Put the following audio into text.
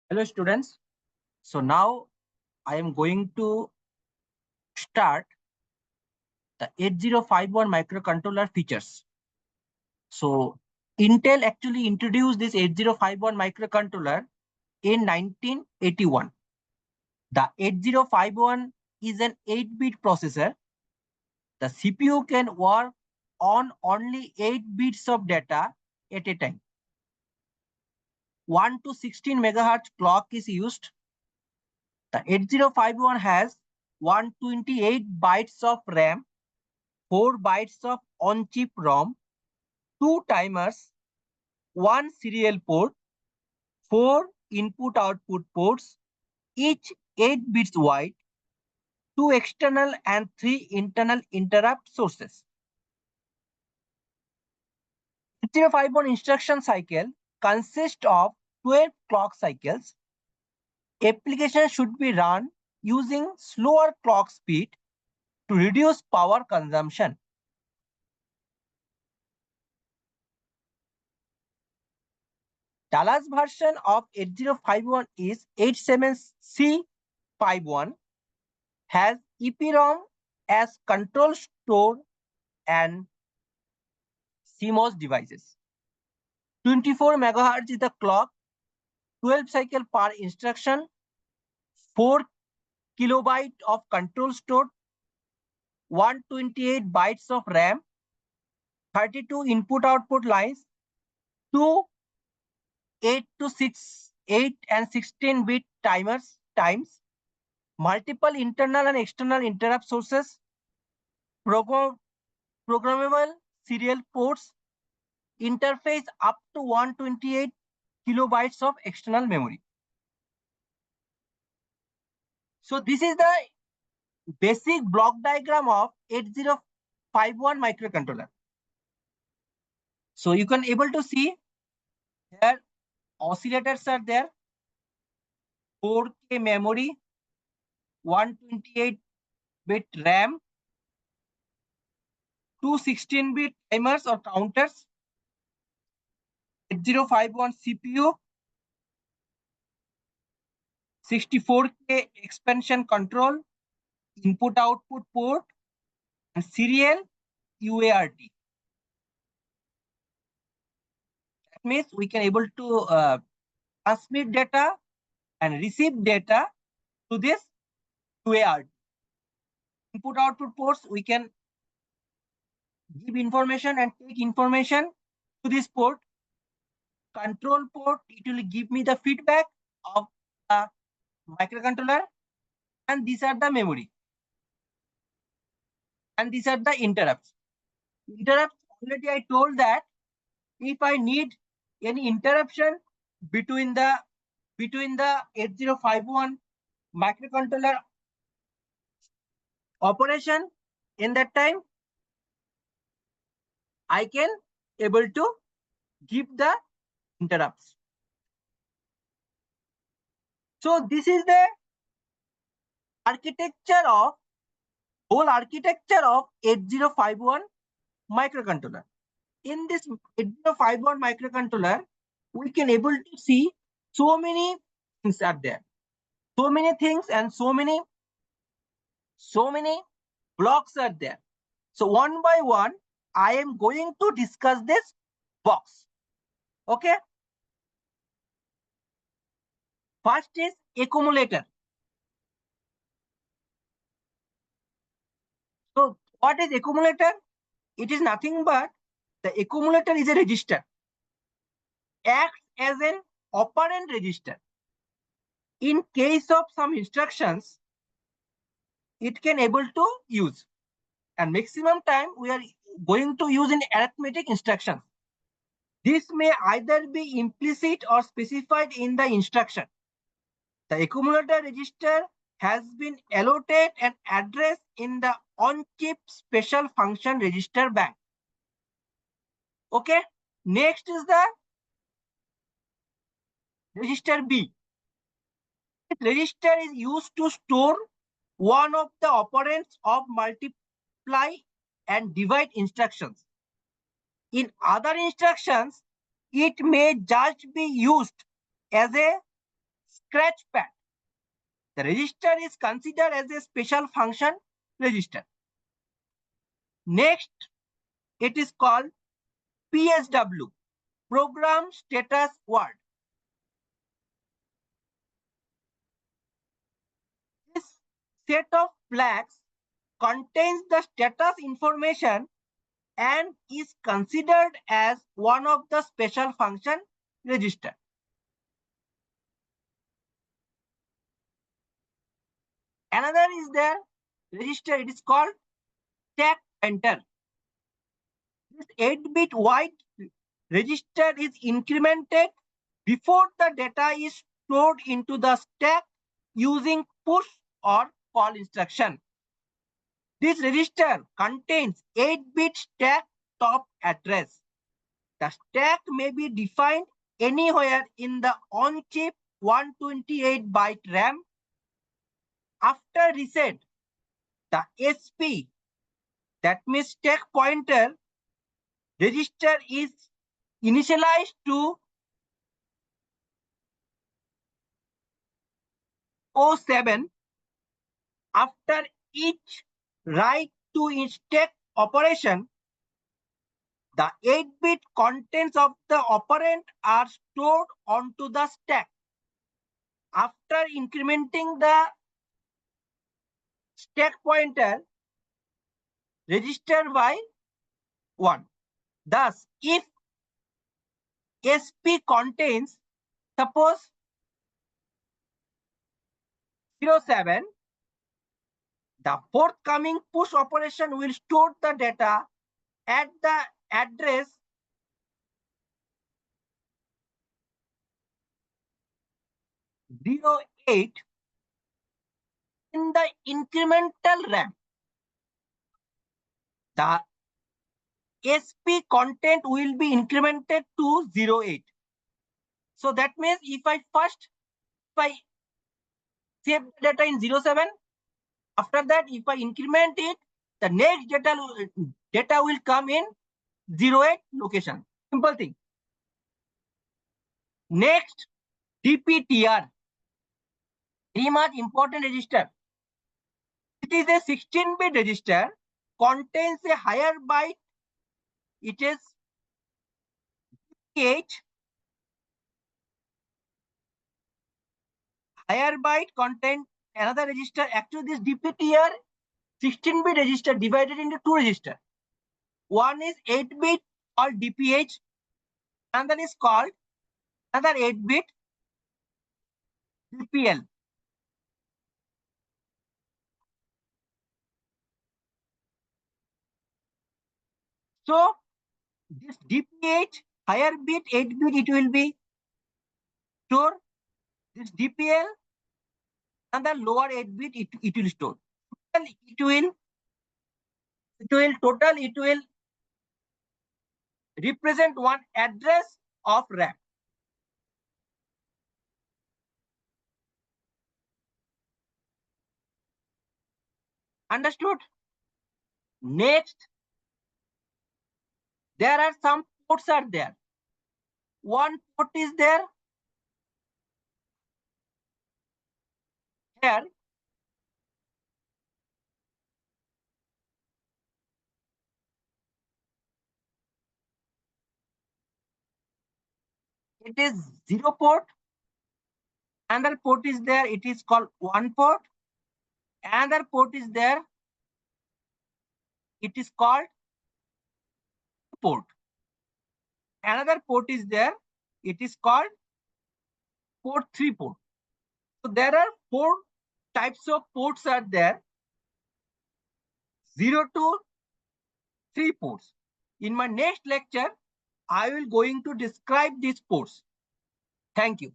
Hello students. So now I am going to start the 8051 microcontroller features. So Intel actually introduced this 8051 microcontroller in 1981. The 8051 is an 8-bit processor. The CPU can work on only 8 bits of data at a time. 1 to 16 megahertz clock is used. The 8051 has 128 bytes of RAM, 4 bytes of on-chip ROM, 2 timers, 1 serial port, 4 input-output ports, each 8 bits wide, 2 external and 3 internal interrupt sources. 8051 instruction cycle consists of 12 clock cycles. Application should be run using slower clock speed to reduce power consumption. Dallas version of 8051 is 87C51, has EPROM as control store and CMOS devices. 24 megahertz is the clock, 12 cycle per instruction, 4 kilobyte of control store, 128 bytes of RAM, 32 input output lines, 2 8 to 6, 8 and 16 bit timers times, multiple internal and external interrupt sources, programmable serial ports, interface up to 128 kilobytes of external memory. So this is the basic block diagram of 8051 microcontroller. So you can able to see here oscillators are there, 4K memory, 128 bit RAM, 2 16-bit timers or counters, 8051 CPU, 64K expansion control, input output port, and serial UART. That means we can able to transmit data and receive data to this UART. Input output ports, we can give information and take information to this port. Control port, it will give me the feedback of the microcontroller, and these are the memory. And these are the interrupts. Interrupts, already I told that if I need any interruption between the 8051 microcontroller operation, in that time I can able to give the interrupts. So this is the whole architecture of 8051 microcontroller. In this 8051 microcontroller, we can able to see so many things are there. So many things and so many blocks are there. So one by one, I am going to discuss this box. Okay. First is accumulator. So what is accumulator? It is nothing but the accumulator is a register. Acts as an operand register. In case of some instructions, it can able to use. And maximum time we are going to use in arithmetic instructions. This may either be implicit or specified in the instruction. The accumulator register has been allotted an address in the on-chip special function register bank. Okay. Next is the register B. This register is used to store one of the operands of multiply and divide instructions. In other instructions, it may just be used as a scratch pad. The register is considered as a special function register. Next, it is called PSW, Program Status Word. This set of flags contains the status information and is considered as one of the special function register. Another is there register, it is called stack pointer. This 8-bit wide register is incremented before the data is stored into the stack using push or call instruction. This register contains 8-bit stack top address. The stack may be defined anywhere in the on-chip 128-byte RAM. After reset, the SP, that means stack pointer register, is initialized to 07. After each write to stack operation, the 8-bit contents of the operand are stored onto the stack. After incrementing the stack pointer register by 1. Thus, if SP contains, suppose 07, the forthcoming push operation will store the data at the address 08 in the incremental RAM. The SP content will be incremented to 08. So that means if I save the data in 07, after that if I increment it, the next data will come in 08 location. Simple thing. Next, DPTR. Very much important register. It is a 16-bit register, contains a higher byte. It is 8. Higher byte content another register. Actually, this DPTR 16-bit register divided into 2 registers. One is 8-bit called DPH, another is called another 8-bit DPL. So this DPH higher bit 8-bit, it will be store. This DPL and the lower 8-bit it will store. It will represent one address of RAM. Understood? Next, there are some ports are there. One port is there here. It is 0 port. Another port is there. It is called 1 port. Another port is there. It is called port. Another port is there. It is called port 3 port. So there are 4 types of ports are there. 0 to 3 ports. In my next lecture, I will going to describe these ports. Thank you.